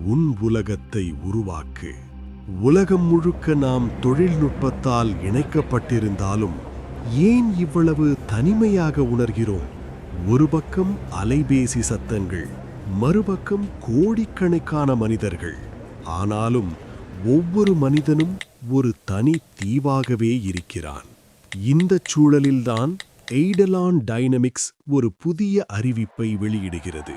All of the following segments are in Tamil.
உன் உலகத்தை உருவாக்கு. உலகம் முழுக்க நாம் தொழில்நுட்பத்தால் இணைக்கப்பட்டிருந்தாலும் ஏன் இவ்வளவு தனிமையாக உணர்கிறோம்? ஒரு பக்கம் அலைபேசி சத்தங்கள், மறுபக்கம் கோடிக்கணக்கான மனிதர்கள். ஆனாலும் ஒவ்வொரு மனிதனும் ஒரு தனி தீவாகவே இருக்கிறான். இந்தச் சூழலில்தான் எய்டலான் டைனமிக்ஸ் ஒரு புதிய அறிவிப்பை வெளியிடுகிறது.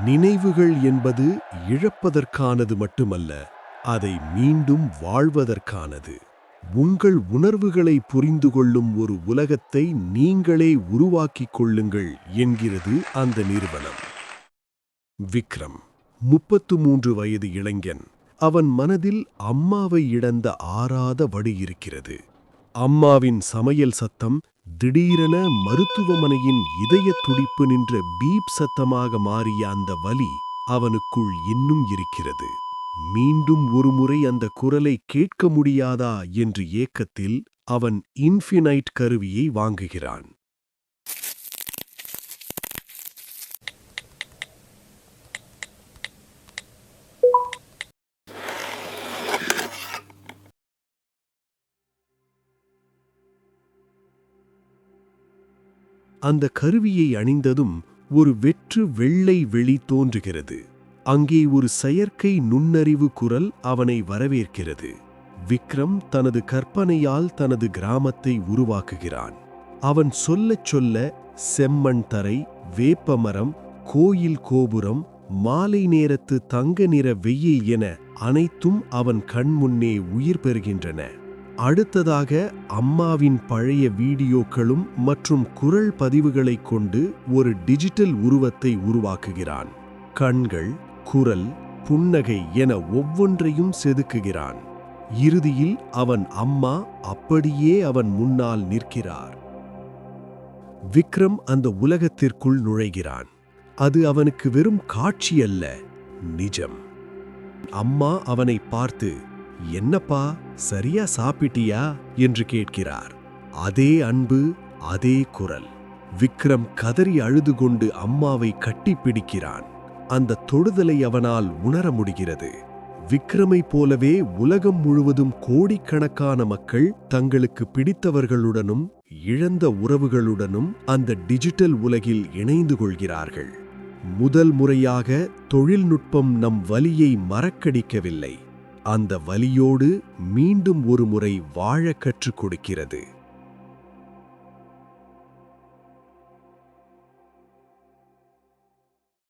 நினைவுகள் என்பது இழப்பதற்கானது மட்டுமல்ல, அதை மீண்டும் வாழ்வதற்கானது. உங்கள் உணர்வுகளை புரிந்து கொள்ளும் ஒரு உலகத்தை நீங்களே உருவாக்கிக் கொள்ளுங்கள் என்கிறது அந்த நிறுவனம். விக்ரம் 33 வயது இளைஞன். அவன் மனதில் அம்மாவை இழந்த ஆறாத வடு இருக்கிறது. அம்மாவின் சமையல் சத்தம் திடீரென மருத்துவமனையின் இதய துடிப்பு நின்ற பீப் சத்தமாக மாறிய அந்த வலி அவனுக்குள் இன்னும் இருக்கிறது. மீண்டும் ஒருமுறை அந்த குரலை கேட்க முடியாதா என்று ஏக்கத்தில் அவன் இன்ஃபினைட் கருவியை வாங்குகிறான். அந்த கருவியை அணிந்ததும் ஒரு வெற்று வெள்ளை வெளி தோன்றுகிறது. அங்கே ஒரு செயற்கை நுண்ணறிவு குரல் அவனை வரவேற்கிறது. விக்ரம் தனது கற்பனையால் தனது கிராமத்தை உருவாக்குகிறான். அவன் சொல்லச் சொல்ல செம்மண் தரை, வேப்பமரம், கோயில் கோபுரம், மாலை நேரத்து தங்க நிற வெயில் என அனைத்தும் அவன் கண்முன்னே உயிர் பெறுகின்றன. அடுத்ததாக அம்மாவின் பழைய வீடியோக்களும் மற்றும் குரல் பதிவுகளைக் கொண்டு ஒரு டிஜிட்டல் உருவத்தை உருவாக்குகிறான். கண்கள், குரல், புன்னகை என ஒவ்வொன்றையும் செதுக்குகிறான். இறுதியில் அவன் அம்மா அப்படியே அவன் முன்னால் நிற்கிறார். விக்ரம் அந்த உலகத்திற்குள் நுழைகிறான். அது அவனுக்கு வெறும் காட்சி அல்ல, நிஜம். அம்மா அவனை பார்த்து, "என்னப்பா, சரியா சாப்பிட்டியா?" என்று கேட்கிறார். அதே அன்பு, அதே குரல். விக்ரம் கதறி அழுது கொண்டு அம்மாவை கட்டிப்பிடிக்கிறான். அந்த தொடுதலை அவனால் உணர முடிகிறது. விக்ரமை போலவே உலகம் முழுவதும் கோடிக்கணக்கான மக்கள் தங்களுக்கு பிடித்தவர்களுடனும் இழந்த உறவுகளுடனும் அந்த டிஜிட்டல் உலகில் இணைந்து கொள்கிறார்கள். முதல் முறையாக தொழில்நுட்பம் நம் வலியை மறக்கடிக்கவில்லை, அந்த வலியோடு மீண்டும் ஒரு முறை வாழ கற்றுக் கொடுக்கிறது.